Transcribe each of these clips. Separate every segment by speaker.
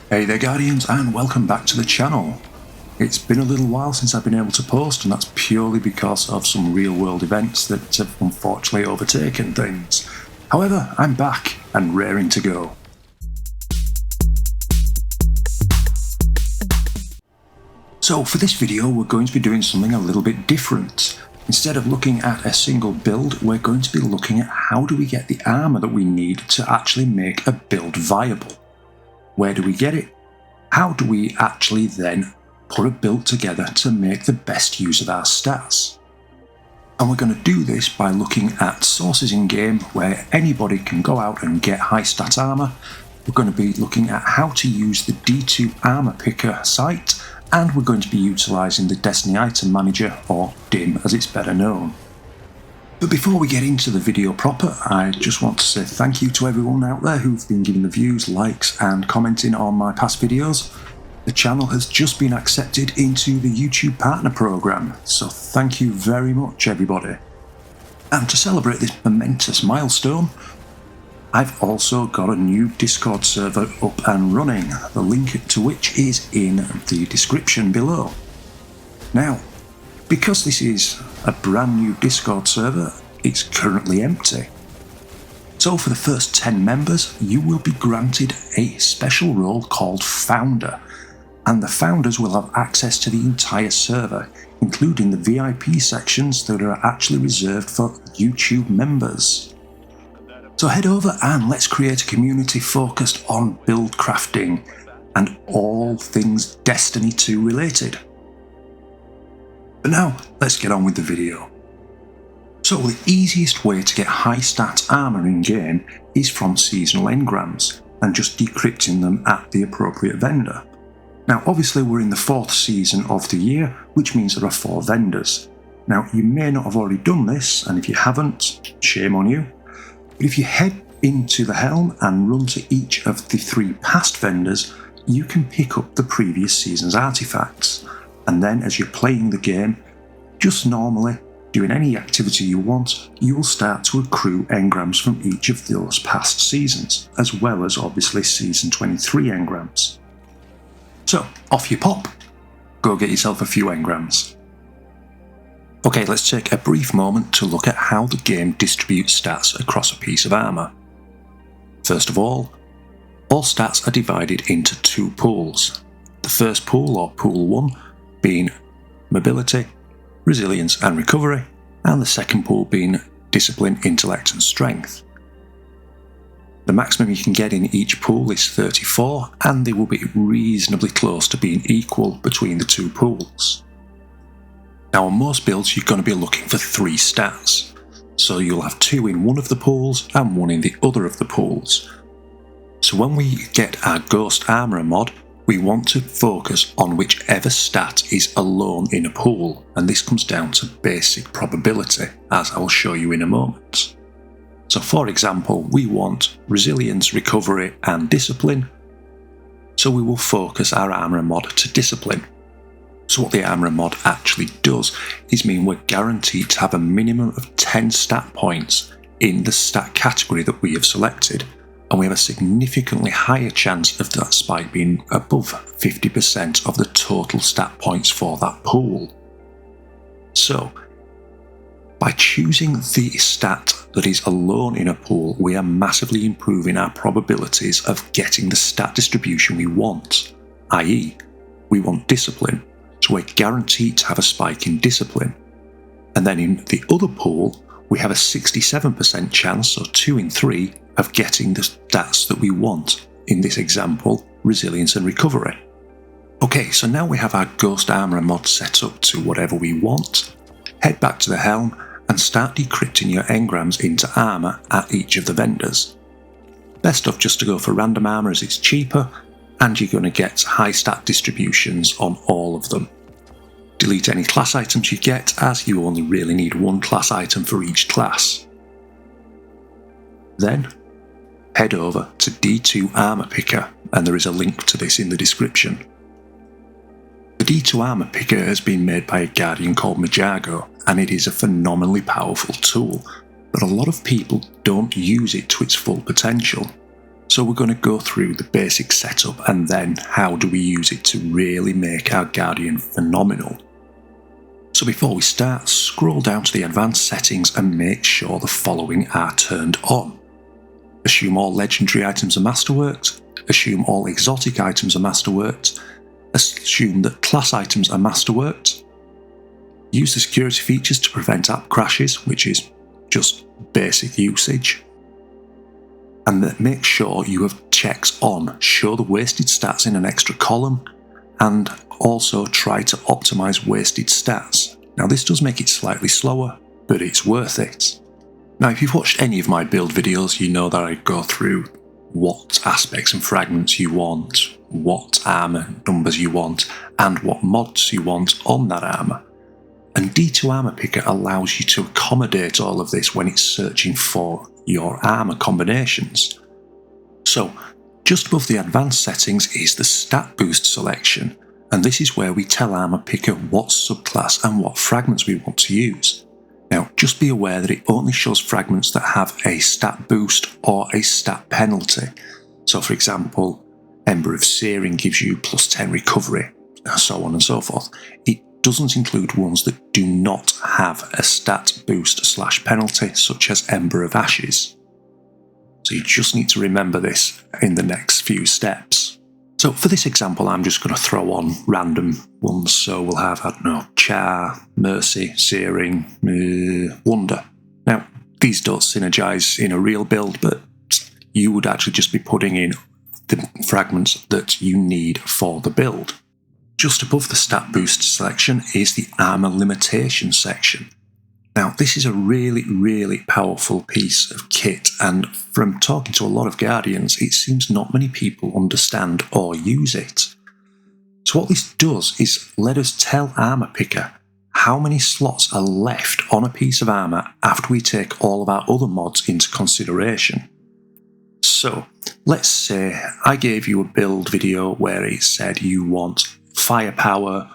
Speaker 1: Hey there Guardians, and welcome back to the channel. It's been a little while since I've been able to post, and that's purely because of some real world events that have unfortunately overtaken things. However, I'm back and raring to go. So for this video we're going to be doing something a little bit different. Instead of looking at a single build, we're going to be looking at how do we get the armour that we need to actually make a build viable. Where do we get it? How do we actually then put a build together to make the best use of our stats? And we're going to do this by looking at sources in game where anybody can go out and get high stat armour. We're going to be looking at how to use the D2 armour picker site, and we're going to be utilising the Destiny Item Manager, or DIM as it's better known. But before we get into the video proper, I just want to say thank you to everyone out there who've been giving the views, likes and commenting on my past videos. The channel has just been accepted into the YouTube Partner Programme, so thank you very much everybody. And to celebrate this momentous milestone, I've also got a new Discord server up and running, the link to which is in the description below. Now, because this is a brand new Discord server, it's currently empty. So for the first 10 members, you will be granted a special role called Founder, and the Founders will have access to the entire server, including the VIP sections that are actually reserved for YouTube members. So head over and let's create a community focused on build crafting and all things Destiny 2 related. But now, let's get on with the video. So the easiest way to get high stat armour in game is from seasonal engrams and just decrypting them at the appropriate vendor. Now obviously we're in the 4th season of the year, which means there are 4 vendors. Now you may not have already done this, and if you haven't, shame on you. But if you head into the helm and run to each of the 3 past vendors, you can pick up the previous season's artifacts. And then as you're playing the game, just normally, doing any activity you want, you will start to accrue engrams from each of those past seasons, as well as obviously season 23 engrams. So, off you pop, go get yourself a few engrams. Okay, let's take a brief moment to look at how the game distributes stats across a piece of armour. First of all stats are divided into 2 pools. The first pool, or pool 1, being mobility, resilience and recovery, and the second pool being discipline, intellect and strength. The maximum you can get in each pool is 34, and they will be reasonably close to being equal between the 2 pools. Now on most builds you're going to be looking for 3 stats, so you'll have 2 in one of the pools and 1 in the other of the pools. So when we get our Ghost Armourer mod, we want to focus on whichever stat is alone in a pool, and this comes down to basic probability, as I will show you in a moment. So for example, we want resilience, recovery and discipline, so we will focus our Armourer mod to discipline. So what the Armourer mod actually does is mean we're guaranteed to have a minimum of 10 stat points in the stat category that we have selected, and we have a significantly higher chance of that spike being above 50% of the total stat points for that pool. So, by choosing the stat that is alone in a pool, we are massively improving our probabilities of getting the stat distribution we want, i.e., we want discipline, so we're guaranteed to have a spike in discipline. And then in the other pool, we have a 67% chance, so 2 in 3, of getting the stats that we want, in this example, resilience and recovery. Okay, so now we have our Ghost Armourer mod set up to whatever we want. Head back to the helm and start decrypting your engrams into armour at each of the vendors. Best off just to go for random armour as it's cheaper, and you're going to get high stat distributions on all of them. Delete any class items you get, as you only really need 1 class item for each class. Then, head over to D2 Armour Picker, and there is a link to this in the description. The D2 Armour Picker has been made by a Guardian called Majago, and it is a phenomenally powerful tool, but a lot of people don't use it to its full potential. So we're going to go through the basic setup and then how do we use it to really make our Guardian phenomenal. So before we start, scroll down to the advanced settings and make sure the following are turned on. Assume all legendary items are masterworked, assume all exotic items are masterworked, assume that class items are masterworked, use the security features to prevent app crashes, which is just basic usage, and then make sure you have checks on, show the wasted stats in an extra column, and also try to optimize wasted stats. Now this does make it slightly slower, but it's worth it. Now if you've watched any of my build videos, you know that I go through what aspects and fragments you want, what armour numbers you want, and what mods you want on that armour. And D2 Armour Picker allows you to accommodate all of this when it's searching for your armour combinations. So, just above the advanced settings is the stat boost selection, and this is where we tell Armour Picker what subclass and what fragments we want to use. Now, just be aware that it only shows fragments that have a stat boost or a stat penalty. So, for example, Ember of Searing gives you +10 recovery, and so on and so forth. It doesn't include ones that do not have a stat boost / penalty, such as Ember of Ashes. So you just need to remember this in the next few steps. So for this example, I'm just going to throw on random ones. So we'll have, I don't know, Char, Mercy, Searing, Wonder. Now, these don't synergize in a real build, but you would actually just be putting in the fragments that you need for the build. Just above the stat boost selection is the armour limitation section. Now this is a really powerful piece of kit, and from talking to a lot of Guardians, it seems not many people understand or use it. So what this does is let us tell Armour Picker how many slots are left on a piece of armour after we take all of our other mods into consideration. So let's say I gave you a build video where it said you want firepower,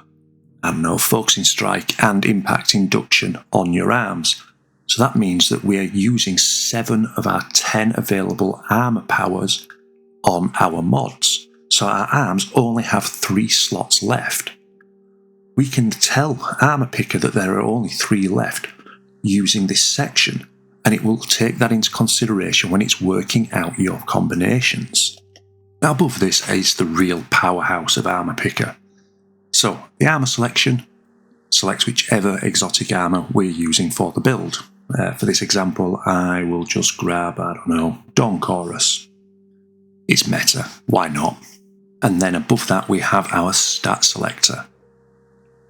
Speaker 1: I don't know, focusing strike and impact induction on your arms. So that means that we're using 7 of our 10 available armour powers on our mods. So our arms only have 3 slots left. We can tell Armour Picker that there are only 3 left using this section, and it will take that into consideration when it's working out your combinations. Now above this is the real powerhouse of Armour Picker. So, the armour selection selects whichever exotic armour we're using for the build. For this example, I will just grab, I don't know, Dawn Chorus. It's meta, why not? And then above that we have our stat selector.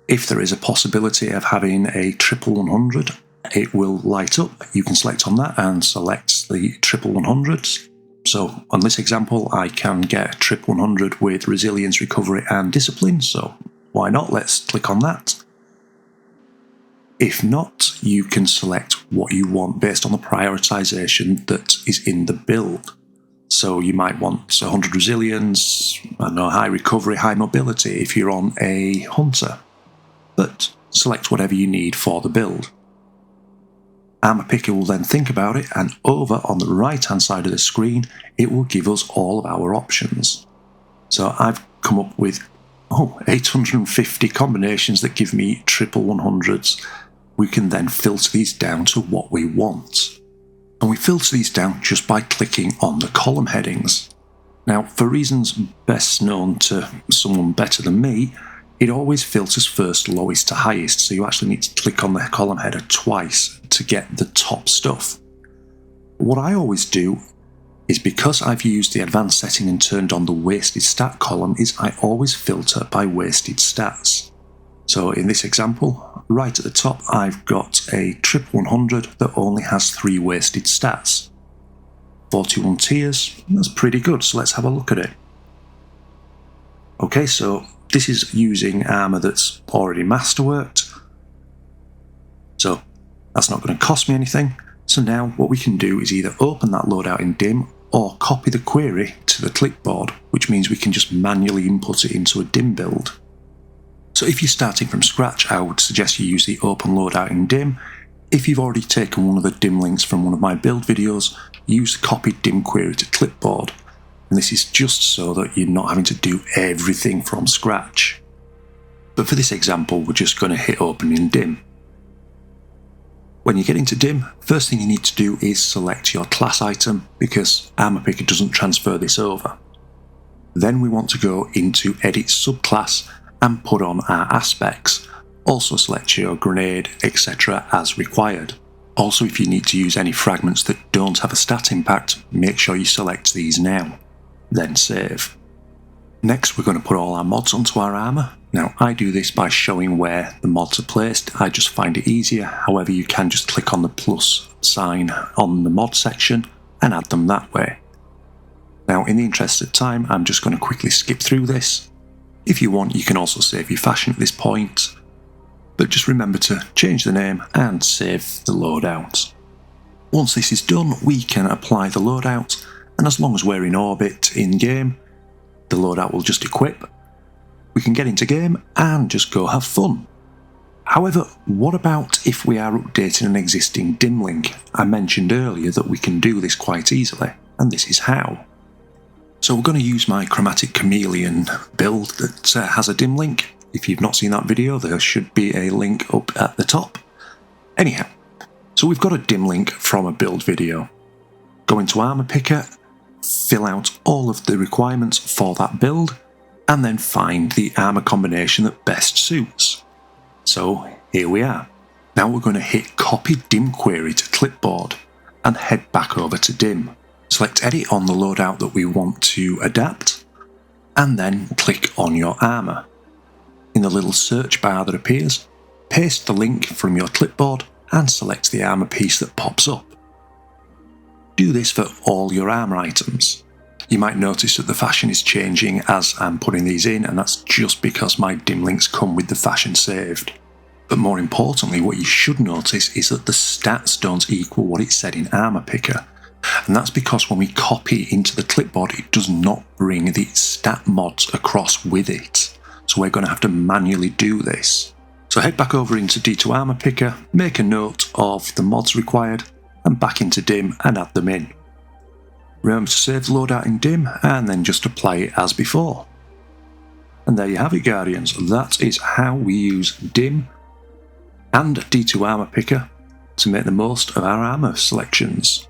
Speaker 1: If there is a possibility of having a triple 100, it will light up. You can select on that and select the triple 100s. So on this example, I can get a triple 100 with resilience, recovery and discipline, so why not? Let's click on that. If not, you can select what you want based on the prioritization that is in the build. So you might want 100 resilience, I don't know, high recovery, high mobility if you're on a hunter. But select whatever you need for the build. Armour Picker will then think about it, and over on the right hand side of the screen it will give us all of our options. So I've come up with 850 combinations that give me triple 100s. We can then filter these down to what we want. And we filter these down just by clicking on the column headings. Now, for reasons best known to someone better than me, it always filters first lowest to highest, so you actually need to click on the column header twice to get the top stuff. What I always do is, because I've used the advanced setting and turned on the wasted stat column, is I always filter by wasted stats. So in this example, right at the top I've got a triple 100 that only has 3 wasted stats. 41 tiers, that's pretty good, so let's have a look at it. Okay, so this is using armour that's already masterworked, so that's not going to cost me anything. So now what we can do is either open that loadout in DIM or copy the query to the clipboard, which means we can just manually input it into a DIM build. So if you're starting from scratch, I would suggest you use the open loadout in DIM. If you've already taken one of the DIM links from one of my build videos, use the copied DIM query to clipboard. and this is just so that you're not having to do everything from scratch. But for this example, we're just going to hit open in Dim. When you get into Dim, first thing you need to do is select your class item, because Armour Picker doesn't transfer this over. Then we want to go into Edit Subclass and put on our aspects. Also select your grenade, etc. as required. Also, if you need to use any fragments that don't have a stat impact, make sure you select these now. Then save. Next, we're going to put all our mods onto our armour. Now, I do this by showing where the mods are placed. I just find it easier. However, you can just click on the plus sign on the mod section and add them that way. Now, in the interest of time, I'm just going to quickly skip through this. If you want, you can also save your fashion at this point. But just remember to change the name and save the loadout. Once this is done, we can apply the loadout, and as long as we're in orbit in game, the loadout will just equip. We can get into game and just go have fun. However, what about if we are updating an existing dim link? I mentioned earlier that we can do this quite easily, and this is how. So we're going to use my Chromatic Chameleon build that has a dim link. If you've not seen that video, there should be a link up at the top. Anyhow, so we've got a dim link from a build video. Go into Armour Picker, fill out all of the requirements for that build, and then find the armour combination that best suits. So here we are. Now we're going to hit Copy Dim Query to Clipboard and head back over to Dim. Select Edit on the loadout that we want to adapt, and then click on your armour. In the little search bar that appears, paste the link from your clipboard and select the armour piece that pops up. Do this for all your armour items. You might notice that the fashion is changing as I'm putting these in, and that's just because my dim links come with the fashion saved. But more importantly, what you should notice is that the stats don't equal what it said in Armour Picker. And that's because when we copy into the clipboard, it does not bring the stat mods across with it. So we're going to have to manually do this. So head back over into D2 Armour Picker, make a note of the mods required, and back into Dim and add them in. Remember to save the loadout in Dim and then just apply it as before. And there you have it, Guardians. That is how we use Dim and D2 Armour Picker to make the most of our armour selections.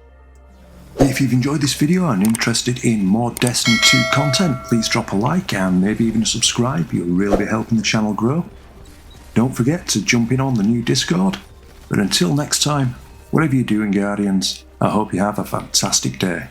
Speaker 1: If you've enjoyed this video and interested in more Destiny 2 content, please drop a like and maybe even a subscribe. You'll really be helping the channel grow. Don't forget to jump in on the new Discord. But until next time, whatever you're doing, Guardians, I hope you have a fantastic day.